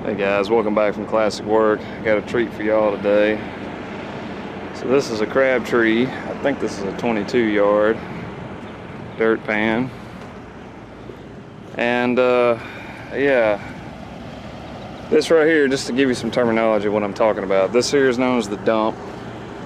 Hey guys, welcome back from Classic Work. I got a treat for y'all today. So this is a Crabtree. I think this is a 22 yard dirt pan. And yeah, this right here, just to give you some terminology of what I'm talking about. This here is known as the dump.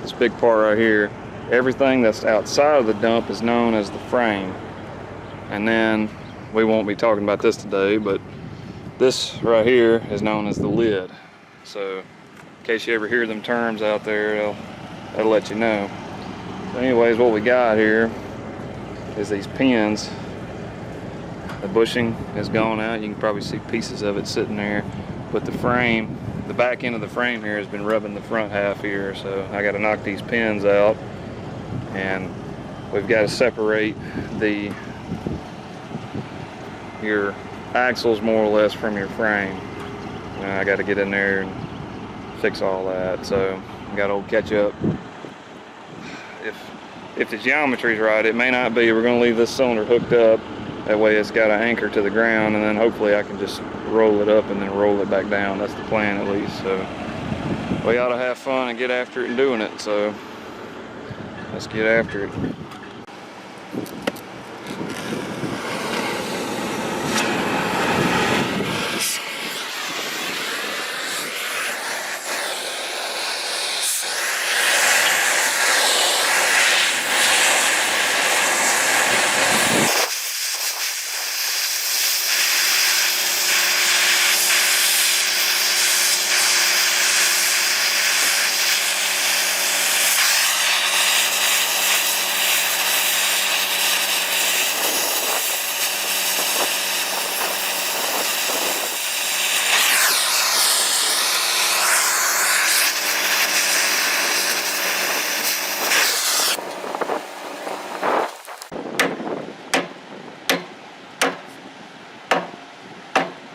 This big part right here. Everything that's outside of the dump is known as the frame. And then, we won't be talking about this today, but this right here is known as the lid. So, in case you ever hear them terms out there, that'll let you know. So anyways, what we got here is these pins. The bushing has gone out. You can probably see pieces of it sitting there. But the frame, the back end of the frame here has been rubbing the front half here. So I got to knock these pins out. And we've got to separate your axles more or less from your frame. I got to get in there and fix all that. So I got to catch up. If the geometry's right, it may not be. We're going to leave this cylinder hooked up. That way it's got an anchor to the ground, and then hopefully I can just roll it up and then roll it back down. That's the plan at least. So we ought to have fun and get after it and doing it. So let's get after it.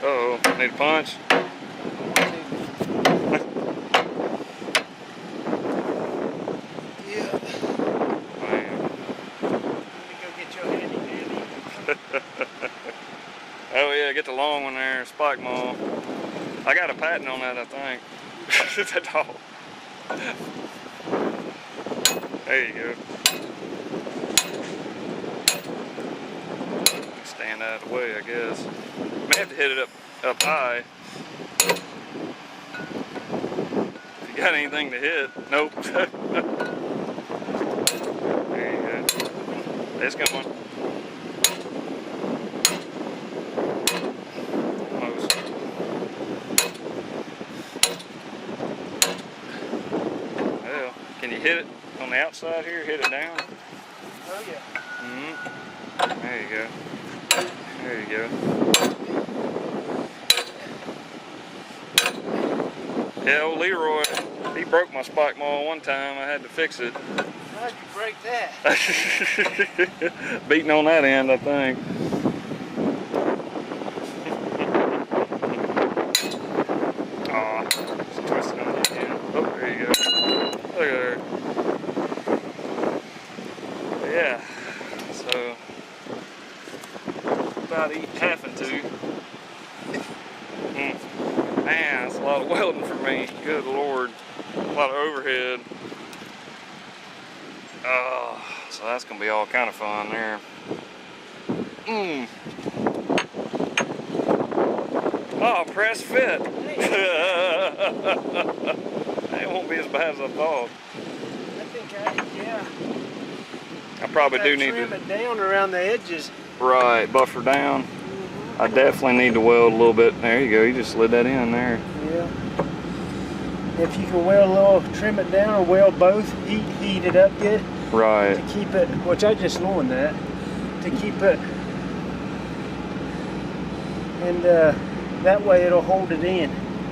Uh-oh, need a punch? Yeah. Man. Let me go get your handy dandy. Oh yeah, get the long one there, spike maul. I got a patent on that, I think. That dog. There you go. Stand out of the way, I guess. May have to hit it up high. If you got anything to hit, nope. There you go. It's going. Almost. Well, can you hit it on the outside here? Hit it down. Oh yeah. Mm-hmm. There you go. There you go. Yeah, old Leroy, he broke my spike maul one time. I had to fix it. How'd you break that? Beating on that end, I think. Aw, it's twisting on you again. Oh, there you go. Look at her. But yeah, so about having to. Man, that's a lot of welding for me. Good Lord. A lot of overhead. So that's gonna be all kind of fun there. Oh, press fit. It won't be as bad as I thought. I think yeah. I probably do need trim to it down around the edges. Right, buffer down. I definitely need to weld a little bit. There you go. You just slid that in there. Yeah. If you can weld a little, trim it down, or weld both, heat it up good. Right. To keep it, which I just learned that, to keep it, and that way it'll hold it in.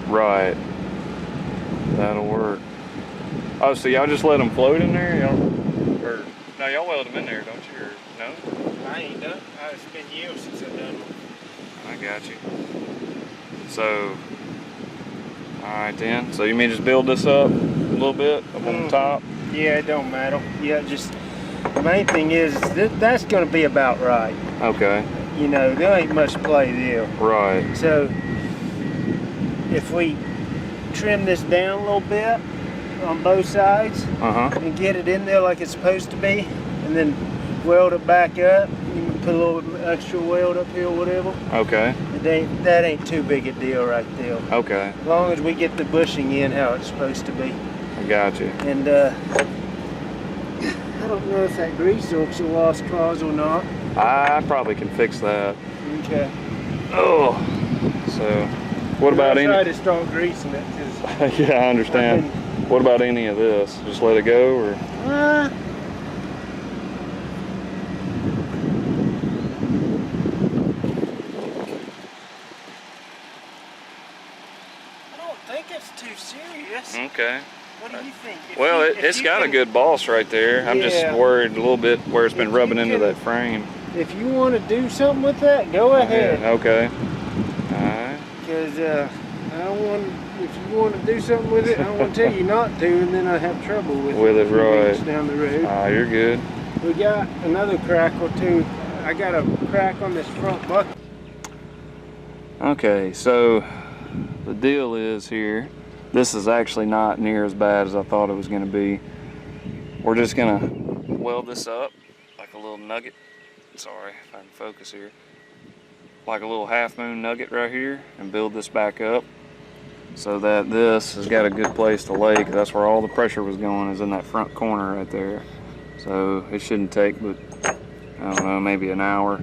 Right. That'll work. Oh, so y'all just let them float in there? Or no, y'all weld them in there, don't you? Or no? I ain't done. It's been years since I've done one. I got you. So, alright then. So you mean just build this up a little bit up on the top? Yeah, it don't matter. Yeah, just the main thing is that's going to be about right. Okay. You know, there ain't much play there. Right. So if we trim this down a little bit on both sides and get it in there like it's supposed to be, and then weld it back up. You can put a little extra weld up here or whatever. Okay. That ain't too big a deal right there. Okay. As long as we get the bushing in how it's supposed to be. I got you. And I don't know if that grease hook's a lost cause or not. I probably can fix that. Okay. Oh. So, what about I any? try to start greasing it because. Yeah, I understand. What about any of this? Just let it go, or? I don't think it's too serious. Okay. What do you think? Well, it's got a good boss right there. I'm just worried a little bit where it's been rubbing into that frame. If you want to do something with that, go ahead. Yeah, okay. All right. Because I don't want. If you want to do something with it, I don't want to tell you not to, and then I have trouble with it right down the road. You're good. We got another crack or two. I got a crack on this front bucket. Okay, so the deal is here. This is actually not near as bad as I thought it was going to be. We're just going to weld this up like a little nugget. Sorry if I can focus here. Like a little half moon nugget right here, and build this back up so that this has got a good place to lay, because that's where all the pressure was going, is in that front corner right there. So it shouldn't take but, I don't know, maybe an hour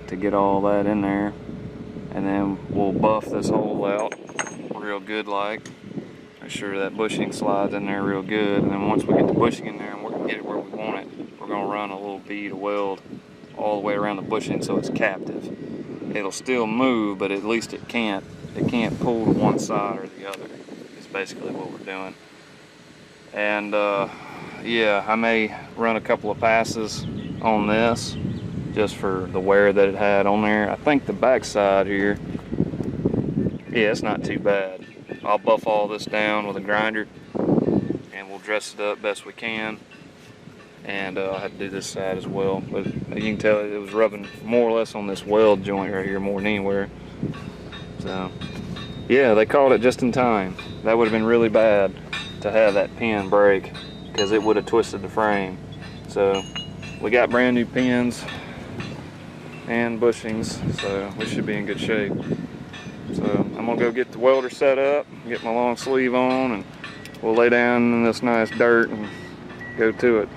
to get all that in there. And then we'll buff this hole out real good like. Make sure that bushing slides in there real good. And then once we get the bushing in there and we're gonna get it where we want it, we're gonna run a little bead of weld all the way around the bushing so it's captive. It'll still move, but at least it can't pull to one side or the other. It's basically what we're doing. And yeah, I may run a couple of passes on this just for the wear that it had on there. I think the back side here, yeah, it's not too bad. I'll buff all this down with a grinder and we'll dress it up best we can. And I'll have to do this side as well. But you can tell it was rubbing more or less on this weld joint right here more than anywhere. So yeah, they caught it just in time. That would have been really bad to have that pin break, because it would have twisted the frame. So we got brand new pins and bushings, so we should be in good shape. So I'm gonna go get the welder set up, get my long sleeve on, and we'll lay down in this nice dirt and go to it.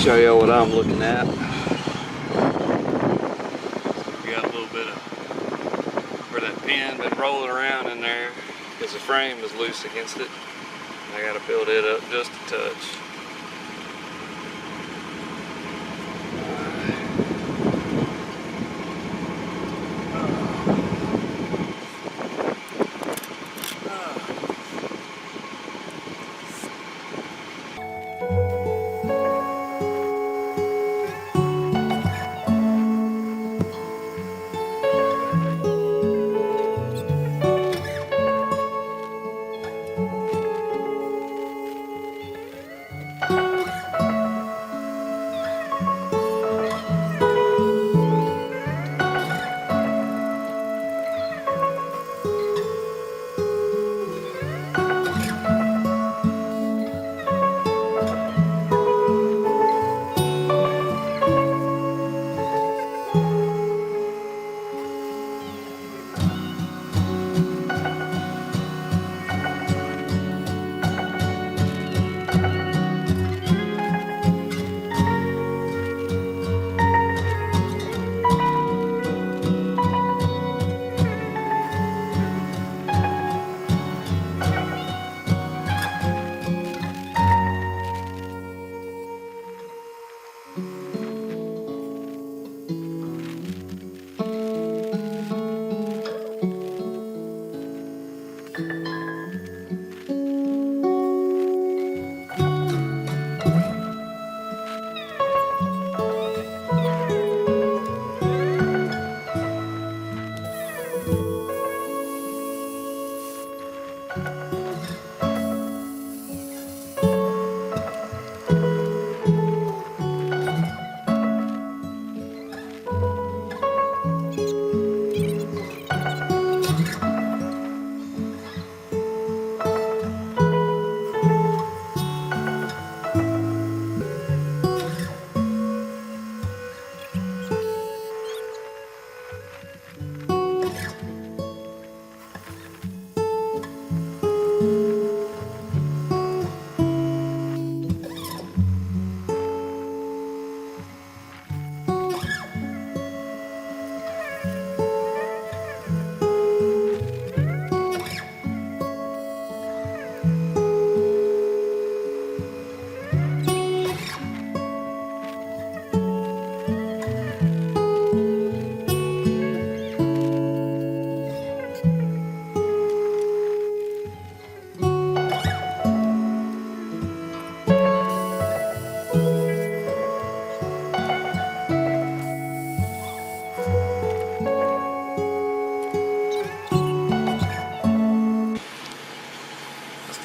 show y'all what I'm looking at. We got a little bit of where that pin been rolling around in there because the frame was loose against it. I got to build it up just a touch.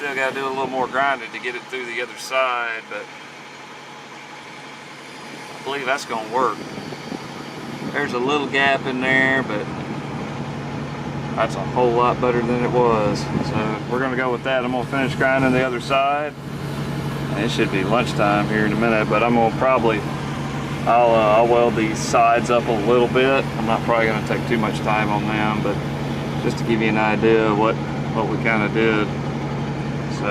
Still got to do a little more grinding to get it through the other side, but I believe that's going to work. There's a little gap in there, but that's a whole lot better than it was. So we're going to go with that. I'm going to finish grinding the other side. It should be lunchtime here in a minute, but I'm going to probably, I'll weld these sides up a little bit. I'm not probably going to take too much time on them, but just to give you an idea of what we kind of did. So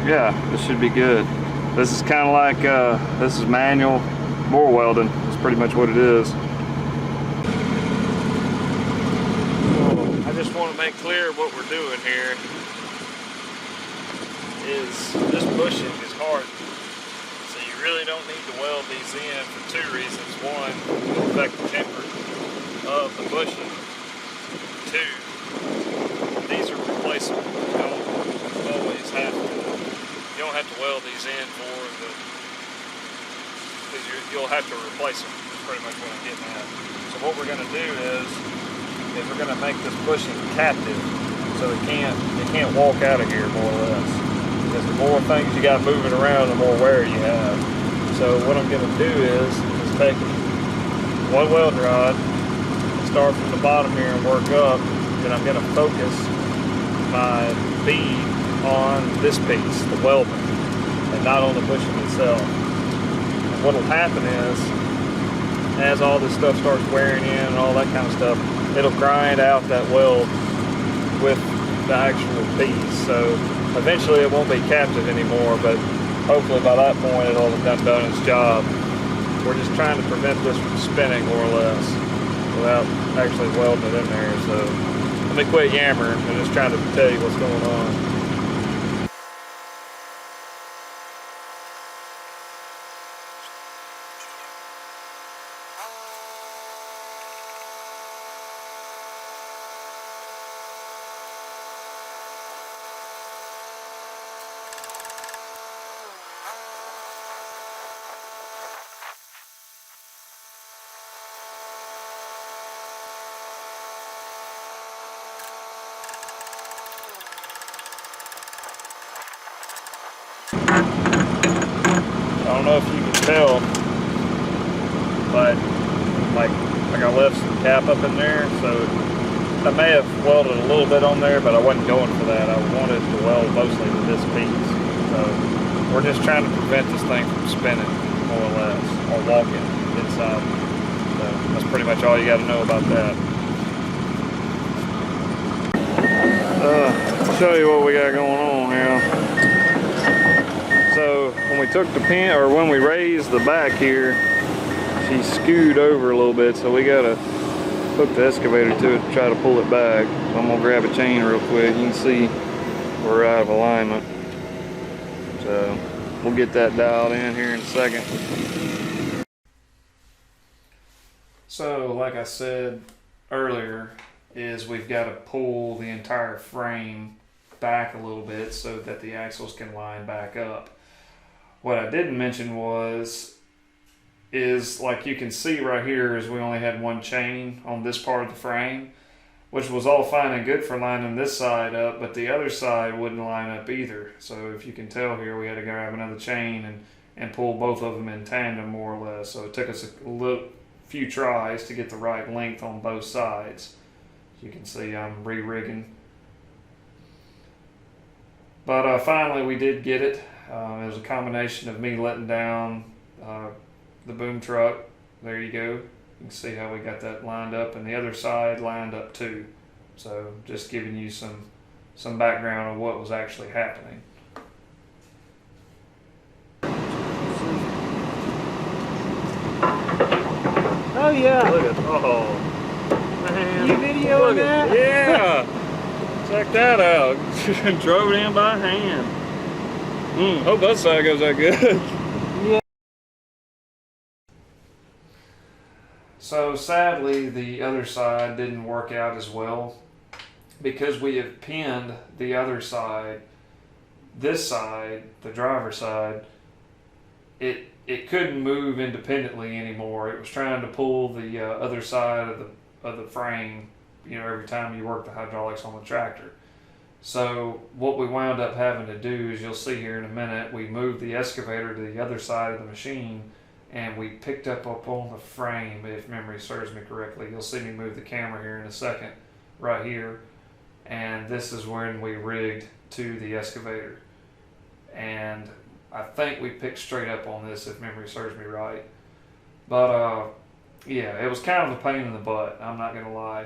yeah, this should be good. This is kind of like, this is manual bore welding. That's pretty much what it is. I just want to make clear what we're doing here is this bushing is hard. So you really don't need to weld these in for two reasons. One, it'll affect the temper of the bushing. Two, these are replaceable. You don't always have to, you don't have to weld these in for the, because you'll have to replace them. That's pretty much what I'm getting at. So what we're going to do is we're going to make this bushing captive, so it can't walk out of here, more or less. Because the more things you got moving around, the more wear you have. So what I'm going to do is take one weld rod, start from the bottom here and work up. Then I'm going to focus my bead on this piece, the welding, and not on the bushing itself. And what will happen is, as all this stuff starts wearing in and all that kind of stuff, it'll grind out that weld with the actual piece. So eventually it won't be captive anymore, but hopefully by that point it'll have done its job. We're just trying to prevent this from spinning more or less without actually welding it in there. So let me quit yammering and just trying to tell you what's going on. I don't know if you can tell, but like I left some cap up in there, so I may have welded a little bit on there, but I wasn't going for that. I wanted to weld mostly to this piece. So we're just trying to prevent this thing from spinning, more or less, or walking inside. So that's pretty much all you got to know about that. I'll show you what we got going on here. So when we took the pin, or when we raised the back here, she skewed over a little bit, so we gotta hook the excavator to it to try to pull it back. So I'm gonna grab a chain real quick. You can see we're out of alignment. So we'll get that dialed in here in a second. So like I said earlier, is we've got to pull the entire frame back a little bit so that the axles can line back up. What I didn't mention is like you can see right here is we only had one chain on this part of the frame, which was all fine and good for lining this side up, but the other side wouldn't line up either. So if you can tell here, we had to grab another chain and pull both of them in tandem more or less. So it took us a few tries to get the right length on both sides. You can see I'm re-rigging. But finally we did get it. It was a combination of me letting down the boom truck. There you go. You can see how we got that lined up, and the other side lined up too. So just giving you some background of what was actually happening. Oh yeah. Look at, oh man. You videoing that? Yeah. Check that out. Drove it in by hand. Hope that side goes that good. Yeah. So sadly, the other side didn't work out as well because we have pinned the other side. This side, the driver's side, it couldn't move independently anymore. It was trying to pull the other side of the frame, you know, every time you work the hydraulics on the tractor. So what we wound up having to do is, you'll see here in a minute, we moved the excavator to the other side of the machine and we picked up on the frame, if memory serves me correctly. You'll see me move the camera here in a second, right here. And this is when we rigged to the excavator. And I think we picked straight up on this, if memory serves me right. But yeah, it was kind of a pain in the butt, I'm not gonna lie.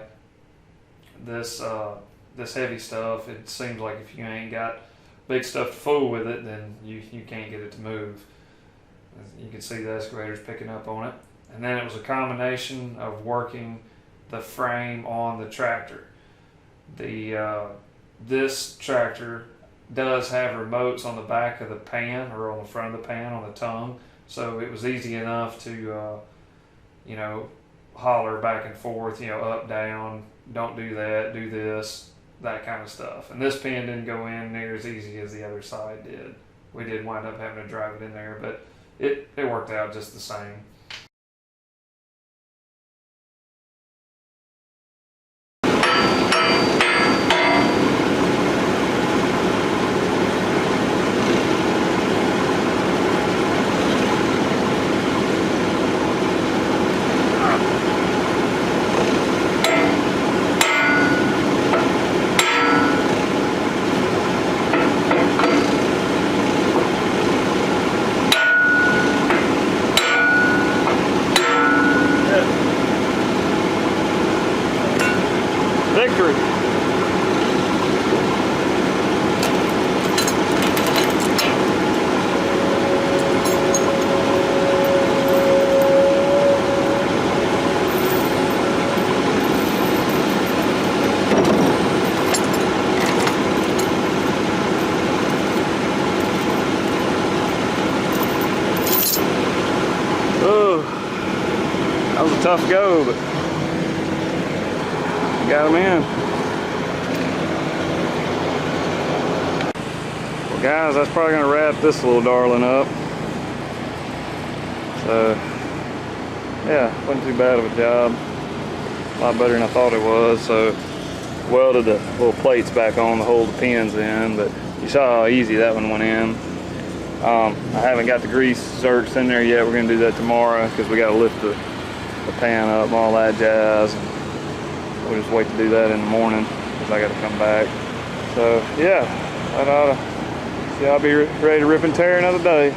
This heavy stuff, it seems like if you ain't got big stuff to fool with it, then you can't get it to move. You can see the excavator's picking up on it. And then it was a combination of working the frame on the tractor. This tractor does have remotes on the back of the pan, or on the front of the pan, on the tongue. So it was easy enough to, you know, holler back and forth, you know, up, down, don't do that, do this, that kind of stuff. And this pin didn't go in near as easy as the other side did. We did wind up having to drive it in there, but it worked out just the same. was a tough go, but got them in. Well, guys, that's probably gonna wrap this little darling up. So, yeah, wasn't too bad of a job. A lot better than I thought it was. So, welded the little plates back on to hold the pins in, but you saw how easy that one went in. I haven't got the grease zerks in there yet. We're gonna do that tomorrow because we gotta lift the pan up and all that jazz. We'll just wait to do that in the morning because I gotta come back. So yeah, that oughta, see, I'll be ready to rip and tear another day.